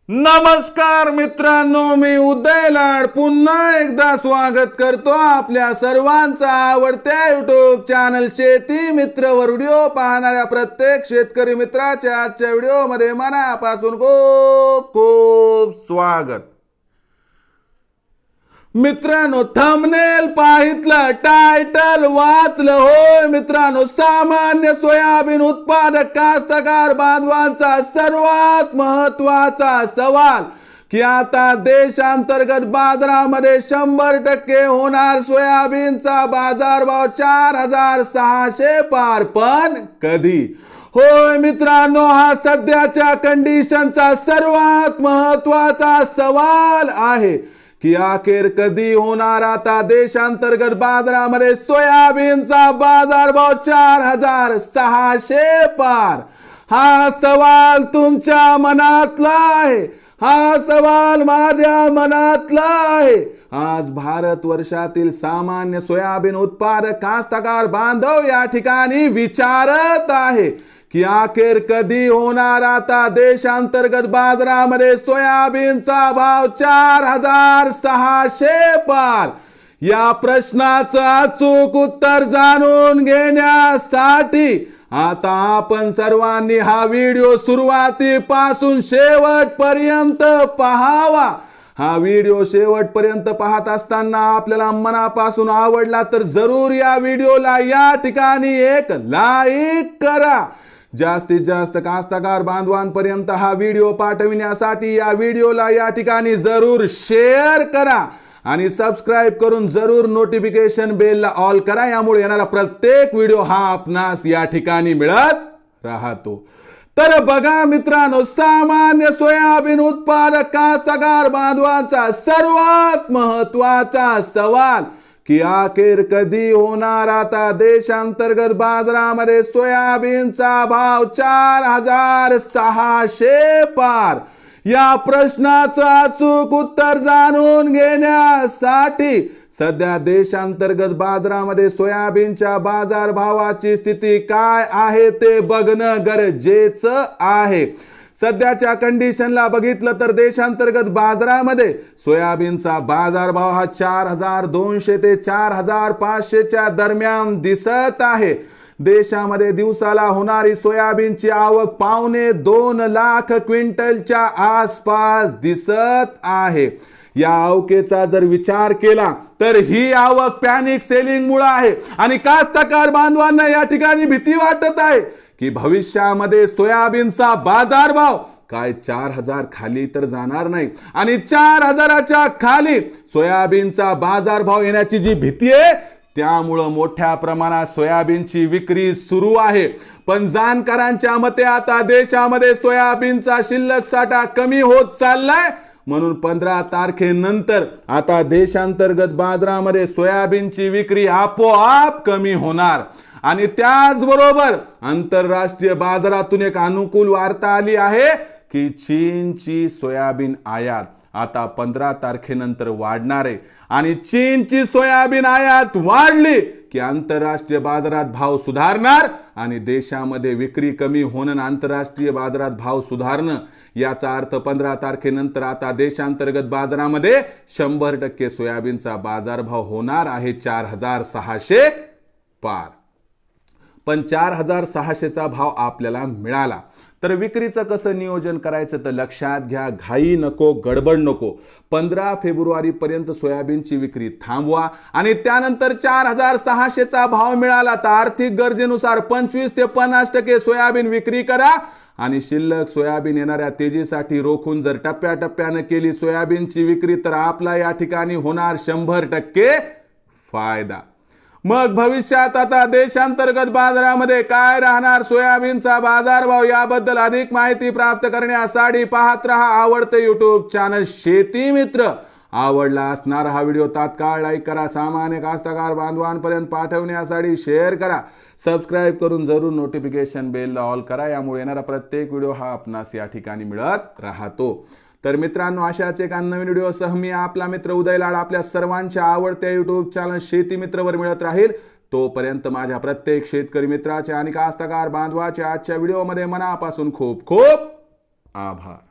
नमस्कार मित्रांनो, मी उदय लाड पुन्हा एकदा स्वागत करतो आपल्या सर्वांचा आवडत्या युट्यूब चॅनल शेती मित्र वर व्हिडिओ पाहणाऱ्या प्रत्येक शेतकरी मित्राच्या आजच्या व्हिडिओमध्ये मनापासून खूप खूप स्वागत। मित्रांनो, थंबनेल पाहितलं, टायटल वाचलं, होय मित्रांनो, सामान्य सोयाबीन उत्पादक कास्तकार बांधवांचा सर्वात महत्वाचा सवाल की आता देशांतर्गत बाजारामध्ये 100% होणार सोयाबीनचा बाजारभाव 4600 पार, पण कधी? होय मित्रांनो, हा सध्याच्या कंडिशनचा सर्वात महत्वाचा सवाल आहे की अखेर कधी होणार आता देशांतर्गत बाजारामध्ये सोयाबीनचा बाजारभाव 4600 पार। हा सवाल तुमच्या मनातला आहे, हा सवाल माझ्या मनातला आहे। आज भारत वर्षातील सामान्य सोयाबीन उत्पादक कास्तकार बांधव या ठिकाणी विचारत आहे की अखेर कधी होणार आता देशांतर्गत बाजारामध्ये सोयाबीनचा भाव 4600 पार। या प्रश्नाचं अचूक उत्तर जाणून घेण्यासाठी आता आपण सर्वांनी हा व्हिडिओ सुरुवातीपासून शेवटपर्यंत पाहावा। हा व्हिडिओ शेवटपर्यंत पाहत असताना आपल्याला मनापासून आवडला तर जरूर या व्हिडिओला या ठिकाणी एक लाईक करा। जास्तीत जास्त कास्तकार बांधवांपर्यंत हा व्हिडिओ पाठविण्यासाठी या व्हिडिओला या ठिकाणी जरूर शेअर करा आणि सबस्क्राइब करून जरूर नोटिफिकेशन बेलला ऑल करा। यामुळे येणारा प्रत्येक व्हिडिओ हा आपणास या ठिकाणी मिळत राहतो। तर बघा मित्रांनो, सामान्य सोयाबीन उत्पादक कास्तकार बांधवांचा सर्वात महत्वाचा सवाल की अखेर कधी होणार आता देशांतर्गत बाजारामध्ये सोयाबीनचा भाव 4600 पार। या प्रश्नाचं अचूक उत्तर जाणून घेण्यासाठी सध्या देशांतर्गत बाजारामध्ये सोयाबीनच्या बाजारभावाची स्थिती काय आहे ते बघणं गरजेचं आहे। सध्याच्या कंडिशनला बघितलं तर देशांतर्गत बाजारामध्ये सोयाबीनचा बाजारभाव हा 4200 ते 4500 च्या दरम्यान दिसत आहे। देशामध्ये दिवसाला होणारी सोयाबीनची आवक 2.25 लाख क्विंटलच्या आसपास दिसत आहे। या आवकेचा जर विचार केला तर ही आवक पॅनिक सेलिंग मुळे आहे आणि कास्तकार बांधवांना या ठिकाणी भीती वाटत आहे की भविष्यामध्ये सोयाबीनचा बाजारभाव काय 4000 खाली तर जाणार नाही आणि 4000च्या खाली सोयाबीनचा बाजारभाव येण्याची जी भीती आहे त्यामुळे मोठ्या प्रमाणात सोयाबीनची विक्री सुरू आहे। पण जाणकारांच्या मते आता देशामध्ये सोयाबीनचा शिल्लक साठा कमी होत चाललाय, म्हणून 15 तारखेनंतर आता देशांतर्गत बाजारामध्ये सोयाबीनची विक्री आपोआप कमी होणार। आणि त्याचबरोबर आंतरराष्ट्रीय बाजारातून एक अनुकूल वार्ता आली आहे की चीनची सोयाबीन आयात आता 15 तारखेनंतर वाढणार आहे आणि चीनची सोयाबीन आयात वाढली की आंतरराष्ट्रीय बाजारात भाव सुधारणार आणि देशामध्ये विक्री कमी होणं, आंतरराष्ट्रीय बाजारात भाव सुधारणं, याचा अर्थ 15 तारखेनंतर आता देशांतर्गत बाजारामध्ये 100% सोयाबीनचा बाजारभाव होणार आहे 4600 पार। पण 4600चा भाव आपल्याला मिळाला तर विक्रीचं कसं नियोजन करायचं तर लक्षात घ्या, घाई नको, गडबड नको। 15 फेब्रुवारी पर्यंत सोयाबीनची विक्री थांबवा आणि त्यानंतर 4600चा भाव मिळाला तर आर्थिक गरजेनुसार 25 ते 50% सोयाबीन विक्री करा आणि शिल्लक सोयाबीन येणाऱ्या तेजीसाठी रोखून जर टप्प्याटप्प्याने केली सोयाबीनची विक्री तर आपला या ठिकाणी होणार 100% फायदा। मग भविष्यात आता देशांतर्गत बाजारामध्ये काय राहणार सोयाबीनचा बाजारभाव याबद्दल अधिक माहिती प्राप्त करण्यासाठी पाहत रहा आवडते युट्यूब चॅनल शेती मित्र। आवडला असणारा हा व्हिडिओ तात्काळ लाईक करा, सामान्य कास्तकार बांधवांपर्यंत पाठवण्यासाठी शेअर करा, सबस्क्राइब करून जरूर नोटिफिकेशन बेलला ऑल करा। यामुळे येणारा प्रत्येक व्हिडिओ हा आपणास या ठिकाणी मिळत राहतो। तर मित्रांनो, अशाच एका नवीन व्हिडिओसह मी आपला मित्र उदय लाड आपल्या सर्वांच्या आवडत्या युट्यूब चॅनल शेती मित्रवर मिळत राहील। तोपर्यंत माझ्या प्रत्येक शेतकरी मित्राचे आणि कास्तकार बांधवाचे आजच्या व्हिडिओमध्ये मनापासून खूप खूप आभार।